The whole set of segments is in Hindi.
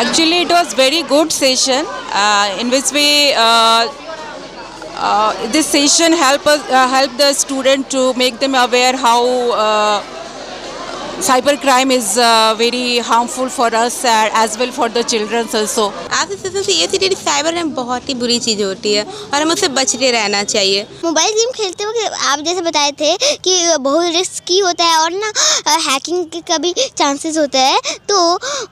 Actually, it was very good session in which we this session help the student to make them aware how cybercrime is very harmful for us as well for the children also. आज इस सेशन से ये सीधी साइबर में बहुत ही बुरी चीज़ होती है और हमें उससे बचते रहना चाहिए। मोबाइल गेम खेलते वक्त आप जैसे बताए थे कि बहुत रिस्की होता है और ना हैकिंग के कभी चांसेस होता है, तो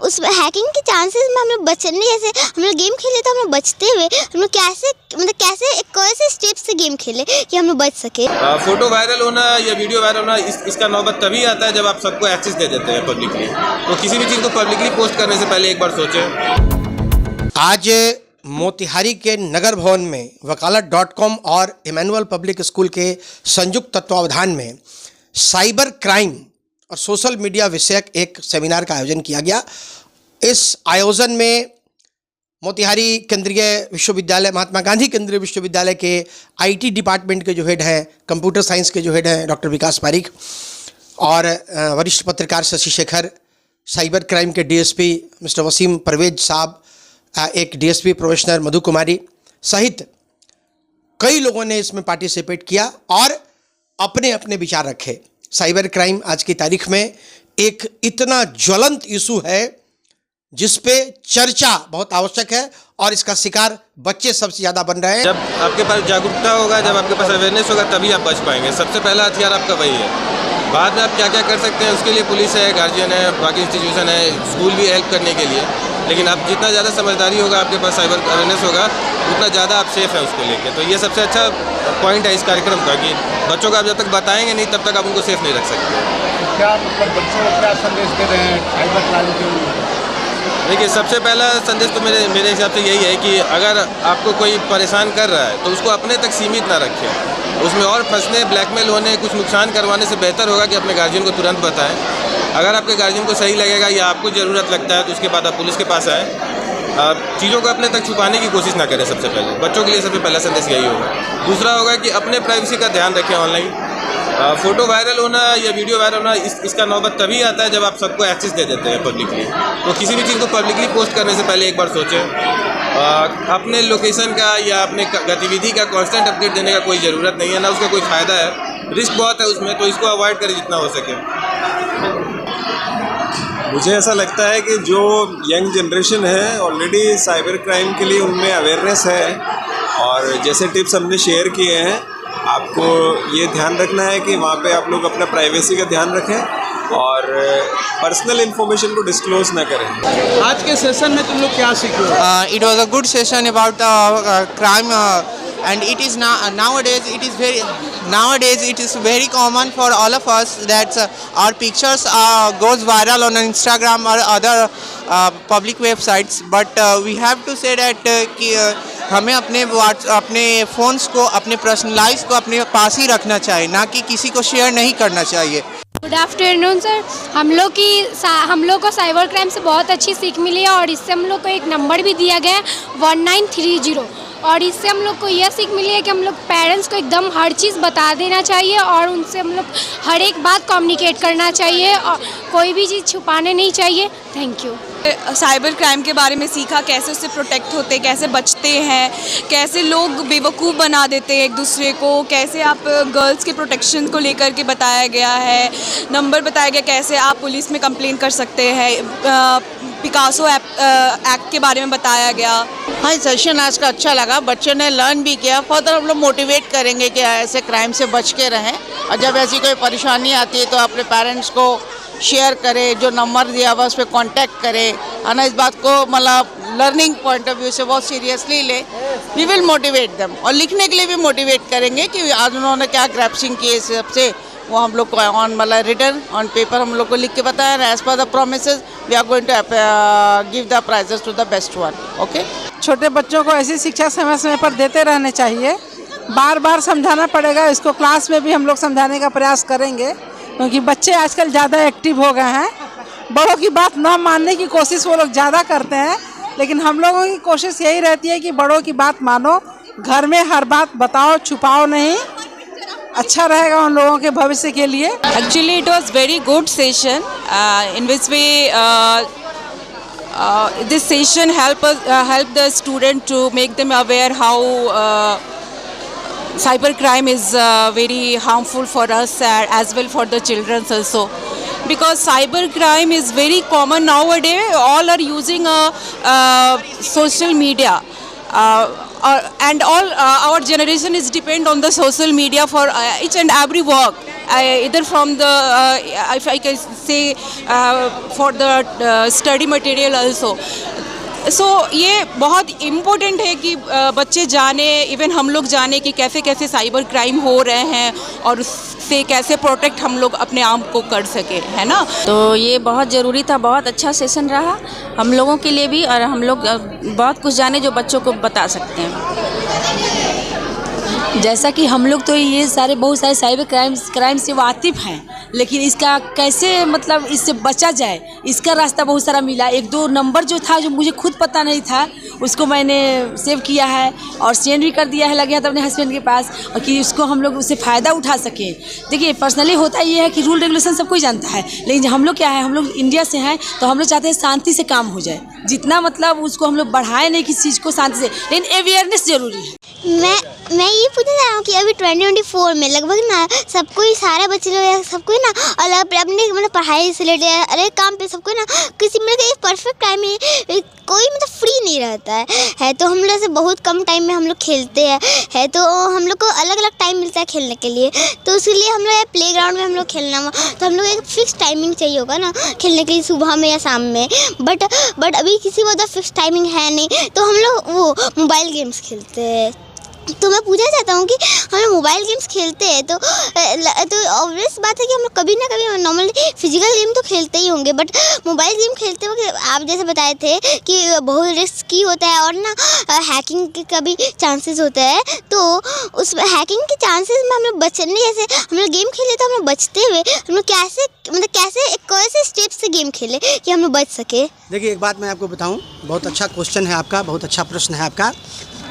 उस हैकिंग के चांसेस में हम लोग बचने, जैसे हम लोग गेम खेले तो हम लोग बचते हुए हम लोग कैसे स्टेप से गेम खेले कि हम लोग बच सके। फोटो वायरल होना या वीडियो वायरल होना इसका नौबत तभी आता है जब आप सबको एक्सेस दे देते हैं पब्लिकली। तो किसी भी चीज़ को पब्लिकली पोस्ट करने से पहले एक बार सोचें। आज मोतिहारी के नगर भवन में वकालत.com और इमैनुअल पब्लिक स्कूल के संयुक्त तत्वावधान में साइबर क्राइम और सोशल मीडिया विषयक एक सेमिनार का आयोजन किया गया। इस आयोजन में मोतिहारी केंद्रीय विश्वविद्यालय, महात्मा गांधी केंद्रीय विश्वविद्यालय के आईटी डिपार्टमेंट के जो हेड हैं, कंप्यूटर साइंस के जो हेड हैं डॉक्टर विकास पारीक, और वरिष्ठ पत्रकार शशि शेखर, साइबर क्राइम के डीएसपी मिस्टर वसीम परवेज साहब, एक डीएसपी प्रोफेशनल मधु कुमारी सहित कई लोगों ने इसमें पार्टिसिपेट किया और अपने अपने विचार रखे। साइबर क्राइम आज की तारीख में एक इतना ज्वलंत इशू है जिस पे चर्चा बहुत आवश्यक है और इसका शिकार बच्चे सबसे ज़्यादा बन रहे हैं। जब आपके पास जागरूकता होगा, जब आपके पास अवेयरनेस होगा, तभी आप बच पाएंगे। सबसे पहला हथियार आपका वही है। बाद में आप क्या क्या कर सकते हैं उसके लिए पुलिस है, गार्जियन है, बाकी इंस्टीट्यूशन है, स्कूल भी हेल्प करने के लिए। लेकिन आप जितना ज़्यादा समझदारी होगा, आपके पास साइबर अवेयरनेस होगा, उतना ज़्यादा आप सेफ है उसको लेके। तो ये सबसे अच्छा पॉइंट है इस कार्यक्रम का कि बच्चों को आप जब तक बताएंगे नहीं तब तक आप उनको सेफ नहीं रख सकते। क्या मतलब बच्चों को क्या संदेश दे रहे हैं साइबर क्राइम के? देखिए, सबसे पहला संदेश तो मेरे हिसाब से यही है कि अगर आपको कोई परेशान कर रहा है तो उसको अपने तक सीमित ना रखें। उसमें और फंसने, ब्लैकमेल होने, कुछ नुकसान करवाने से बेहतर होगा कि अपने गार्जियन को तुरंत बताएं। अगर आपके गार्जियन को सही लगेगा या आपको ज़रूरत लगता है तो उसके बाद आप पुलिस के पास आएँ। चीज़ों को अपने तक छुपाने की कोशिश ना करें। सबसे पहले बच्चों के लिए सबसे पहला संदेश यही होगा। दूसरा होगा कि अपने प्राइवेसी का ध्यान रखें। ऑनलाइन फोटो वायरल होना या वीडियो वायरल होना इसका नौबत तभी आता है जब आप सबको एक्सेस दे देते हैं पब्लिकली। तो किसी भी चीज़ को पब्लिकली पोस्ट करने से पहले एक बार सोचें। अपने लोकेशन का या अपने गतिविधि का कांस्टेंट अपडेट देने का कोई ज़रूरत नहीं है, ना उसका कोई फ़ायदा है, रिस्क बहुत है उसमें। तो इसको अवॉइड करें जितना हो सके। मुझे ऐसा लगता है कि जो यंग जनरेशन है ऑलरेडी साइबर क्राइम के लिए उनमें अवेयरनेस है, और जैसे टिप्स हमने शेयर किए हैं, आपको ये ध्यान रखना है कि वहाँ पे आप लोग अपना प्राइवेसी का ध्यान रखें और पर्सनल इन्फॉर्मेशन को डिस्क्लोज ना करें। आज के सेशन में तुम लोग क्या सीखे? It was a good session about crime, and it is nowadays it is very common for all of us that our pictures goes viral on Instagram or other public websites, but we have to say that कि हमें अपने फ़ोन्स को, अपने पर्सनलाइज को अपने पास ही रखना चाहिए, ना कि किसी को शेयर नहीं करना चाहिए। Good afternoon sir. हम लोग को साइबर क्राइम से बहुत अच्छी सीख मिली है और इससे हम लोग को एक नंबर भी दिया गया है 1930, और इससे हम लोग को यह सीख मिली है कि हम लोग पेरेंट्स को एकदम हर चीज़ बता देना चाहिए और उनसे हम लोग हर एक बात कम्युनिकेट करना चाहिए और कोई भी चीज़ छुपाने नहीं चाहिए। Thank you. साइबर क्राइम के बारे में सीखा, कैसे उससे प्रोटेक्ट होते, कैसे बचते हैं, कैसे लोग बेवकूफ़ बना देते हैं एक दूसरे को, कैसे आप गर्ल्स के प्रोटेक्शन को लेकर के बताया गया है, नंबर बताया गया कैसे आप पुलिस में कंप्लेन कर सकते हैं, पिकासो एक्ट के बारे में बताया गया। हाँ, सेशन आज का अच्छा लगा। बच्चों ने लर्न भी किया। फर्दर हम लोग मोटिवेट करेंगे कि ऐसे क्राइम से बच के रहें, और जब ऐसी कोई परेशानी आती है तो अपने पेरेंट्स को शेयर करें, जो नंबर दिया हुआ उस पर कॉन्टैक्ट करें, है ना। इस बात को मतलब लर्निंग पॉइंट ऑफ व्यू से बहुत सीरियसली ले। वी विल मोटिवेट देम, और लिखने के लिए भी मोटिवेट करेंगे कि आज उन्होंने क्या ग्रैप्सिंग की, इस सबसे वो हम लोग को ऑन मतलब रिटर्न ऑन पेपर हम लोग को लिख के बताया। As per the promises we are going to give the prizes to the best one. Okay. छोटे बच्चों को ऐसी शिक्षा समय समय पर देते रहने चाहिए। बार बार समझाना पड़ेगा, इसको क्लास में भी हम लोग समझाने का प्रयास करेंगे, क्योंकि बच्चे आजकल ज़्यादा एक्टिव हो गए हैं। बड़ों की बात ना मानने की कोशिश वो लोग ज़्यादा करते हैं, लेकिन हम लोगों की कोशिश यही रहती है कि बड़ों की बात मानो, घर में हर बात बताओ, छुपाओ नहीं। अच्छा रहेगा उन लोगों के भविष्य के लिए। Actually, it was very good session in which we this session help the student to make them aware how cybercrime is very harmful for us as well for the children also, because cybercrime is very common nowadays. All are using social media, and all our generation is depend on the social media for each and every work, either from the if I can say for the study material also. सो ये बहुत इम्पोर्टेंट है कि बच्चे जाने, इवन हम लोग जाने कि कैसे कैसे साइबर क्राइम हो रहे हैं और उससे कैसे प्रोटेक्ट हम लोग अपने आप को कर सके, है ना। तो ये बहुत ज़रूरी था, बहुत अच्छा सेशन रहा हम लोगों के लिए भी, और हम लोग बहुत कुछ जाने जो बच्चों को बता सकते हैं। जैसा कि हम लोग तो ये सारे बहुत सारे साइबर क्राइम से वाकिफ़ हैं, लेकिन इसका कैसे मतलब इससे बचा जाए, इसका रास्ता बहुत सारा मिला। एक दो नंबर जो था जो मुझे खुद पता नहीं था, उसको मैंने सेव किया है और सेंड भी कर दिया है, लग गया था अपने हस्बैंड के पास, और कि उसको हम लोग उससे फ़ायदा उठा सकें। देखिए पर्सनली होता ये है कि रूल रेगुलेशन सब कोई जानता है, लेकिन हम लोग क्या है, हम लोग इंडिया से हैं तो हम लोग चाहते हैं शांति से काम हो जाए, जितना मतलब उसको हम लोग बढ़ाएं नहीं किसी चीज़ को, शांति से, लेकिन अवेयरनेस ज़रूरी है। मैं ये पूछना चाह रहा हूँ कि अभी 2024 में लगभग ना सबको ही, सारे बच्चे लोग सबको ही ना अलग अपने मतलब पढ़ाई से रिलेटेड अलग काम पे सबको ना किसी मतलब एक परफेक्ट टाइम में कोई मतलब फ्री नहीं रहता है तो हम लोग से बहुत कम टाइम में हम लोग खेलते हैं तो हम लोग को अलग अलग टाइम मिलता है खेलने के लिए, तो उसके लिए हम लोग प्ले ग्राउंड में हम लोग खेलना हो तो हम लोग एक फिक्स टाइमिंग चाहिए होगा ना खेलने के लिए, सुबह में या शाम में। बट अभी किसी को तो फिक्स टाइमिंग है नहीं, तो हम लोग वो मोबाइल गेम्स खेलते हैं। तो मैं पूछना चाहता हूँ कि हम लोग मोबाइल गेम्स खेलते हैं तो ऑब्वियस बात है कि हम लोग कभी ना कभी नॉर्मली फिजिकल गेम तो खेलते ही होंगे, बट मोबाइल गेम खेलते वक्त आप जैसे बताए थे कि बहुत रिस्की होता है और ना हैकिंग का भी चांसेस होता है, तो उस हैकिंग के चांसेस में हम लोग बचने, जैसे हम लोग गेम खेले तो हम लोग बचते हुए हम लोग कैसे स्टेप्स से गेम खेले कि हम लोग बच सके। देखिए एक बात मैं आपको बताऊँ, बहुत अच्छा क्वेश्चन है आपका, बहुत अच्छा प्रश्न है आपका,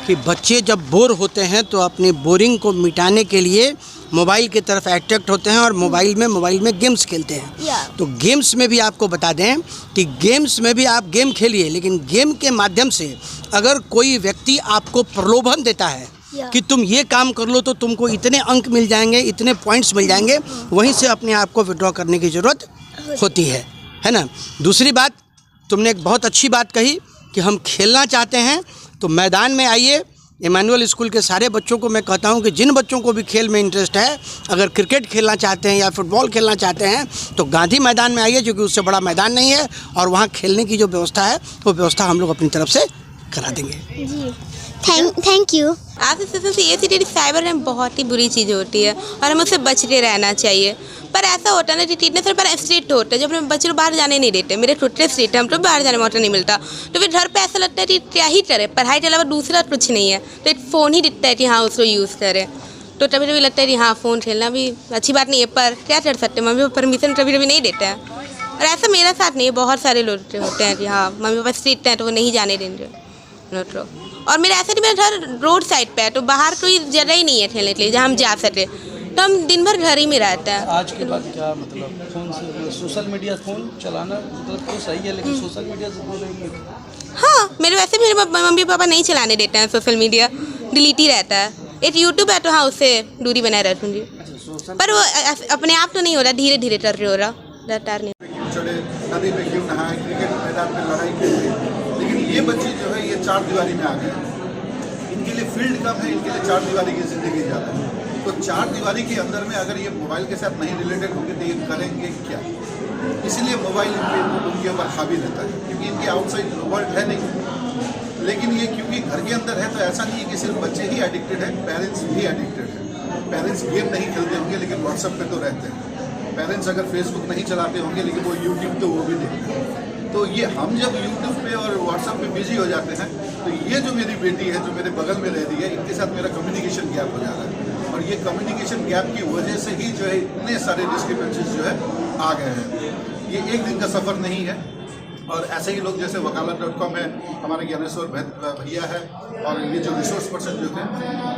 कि बच्चे जब बोर होते हैं तो अपनी बोरिंग को मिटाने के लिए मोबाइल की तरफ अट्रैक्ट होते हैं और मोबाइल में गेम्स खेलते हैं। तो गेम्स में भी आपको बता दें कि गेम्स में भी आप गेम खेलिए, लेकिन गेम के माध्यम से अगर कोई व्यक्ति आपको प्रलोभन देता है कि तुम ये काम कर लो तो तुमको इतने अंक मिल जाएंगे, इतने पॉइंट्स मिल जाएंगे, वहीं से अपने आप को विड्रॉ करने की ज़रूरत होती है ना। दूसरी बात, तुमने एक बहुत अच्छी बात कही कि हम खेलना चाहते हैं तो मैदान में आइए। इमैनुअल स्कूल के सारे बच्चों को मैं कहता हूं कि जिन बच्चों को भी खेल में इंटरेस्ट है, अगर क्रिकेट खेलना चाहते हैं या फुटबॉल खेलना चाहते हैं तो गांधी मैदान में आइए, क्योंकि उससे बड़ा मैदान नहीं है, और वहां खेलने की जो व्यवस्था है वो व्यवस्था हम लोग अपनी तरफ से करा देंगे। जी थैंक यू। आज इस वजह से ये सीधे साइबर क्राइम बहुत ही बुरी चीज़ होती है और हमें उससे बचते रहना चाहिए। पर ऐसा होता है ना कि टीचर पर स्ट्रिक्ट होता है, जब हम बच्चे लोग बाहर जाने नहीं देते, मेरे टोटल स्ट्रिक्ट है, हम तो बाहर जाने में मौका नहीं मिलता, तो फिर घर पे ऐसा लगता है कि क्या ही करे, पढ़ाई के अलावा दूसरा कुछ नहीं है, तो एक फ़ोन ही दिखता है कि हाँ उसको यूज़ करें। तो कभी कभी लगता है कि हाँ फ़ोन खेलना भी अच्छी बात नहीं है, पर क्या कर सकते हैं, मम्मी पापा परमिशन कभी कभी नहीं देते हैं। और ऐसा मेरा साथ नहीं है, बहुत सारे लोग होते हैं कि हाँ मम्मी पापा स्ट्रिक्ट हैं तो वो नहीं जाने देंगे। और मेरा ऐसा नहीं, मेरा घर रोड साइड पे है तो बाहर कोई जगह ही नहीं है खेलने के लिए जहाँ हम जा सके, तो हम दिन भर घर ही में रहते हैं। आज के बाद क्या मतलब फ़ोन से सोशल मीडिया फ़ोन चलाना मतलब तो सही है, लेकिन सोशल मीडिया से बोलेंगे हाँ, मेरे वैसे मेरे मम्मी पापा नहीं चलाने देते हैं, सोशल मीडिया डिलीट ही रहता है। एक यूट्यूब है तो हाँ उससे दूरी बनाए रखूँगी, पर वो अपने आप तो नहीं हो रहा, धीरे धीरे कर रहे हो रहा, रफ्तार नहीं। नदी में क्यों नहाए, क्रिकेट मैदान में लड़ाई खेलते, लेकिन ये बच्चे जो है ये चार दीवारी में आ गए, इनके लिए फील्ड कम है, इनके लिए चार दीवारी की ज़िंदगी ज़्यादा है। तो चार दीवारी के अंदर में अगर ये मोबाइल के साथ नहीं रिलेटेड होंगे तो ये करेंगे क्या? इसीलिए मोबाइल उनके ऊपर हावी रहता है, क्योंकि इनके आउटसाइड वर्ल्ड है नहीं। लेकिन ये क्योंकि घर के अंदर है तो ऐसा नहीं है कि सिर्फ बच्चे ही एडिक्टेड है, पेरेंट्स भी एडिक्टेड है। पेरेंट्स गेम नहीं खेलते होंगे लेकिन व्हाट्सएप पे तो रहते हैं, पेरेंट्स अगर फेसबुक नहीं चलाते होंगे लेकिन वो यूट्यूब तो वो भी देखते हैं। तो ये हम जब यूट्यूब पे और व्हाट्सएप पे बिजी हो जाते हैं तो ये जो मेरी बेटी है जो मेरे बगल में रह रही है, इनके साथ मेरा कम्युनिकेशन गैप हो जा रहा है, और ये कम्युनिकेशन गैप की वजह से ही जो है इतने सारे डिस्क्रिपेंसीज जो है आ गए हैं। ये एक दिन का सफ़र नहीं है, और ऐसे ही लोग जैसे वकालत.com है, हमारे ज्ञानेश्वर भैया है, और ये जो रिसोर्स पर्सन जो थे,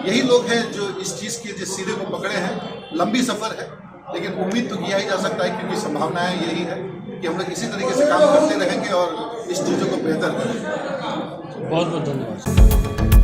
यही लोग हैं जो इस चीज़ के जिस सिरे को पकड़े हैं। लंबी सफ़र है, लेकिन उम्मीद तो किया ही जा सकता है, क्योंकि संभावनाएं यही है कि हम लोग इसी तरीके से काम करते रहेंगे और इस चीज़ों को बेहतर करें। बहुत बहुत धन्यवाद।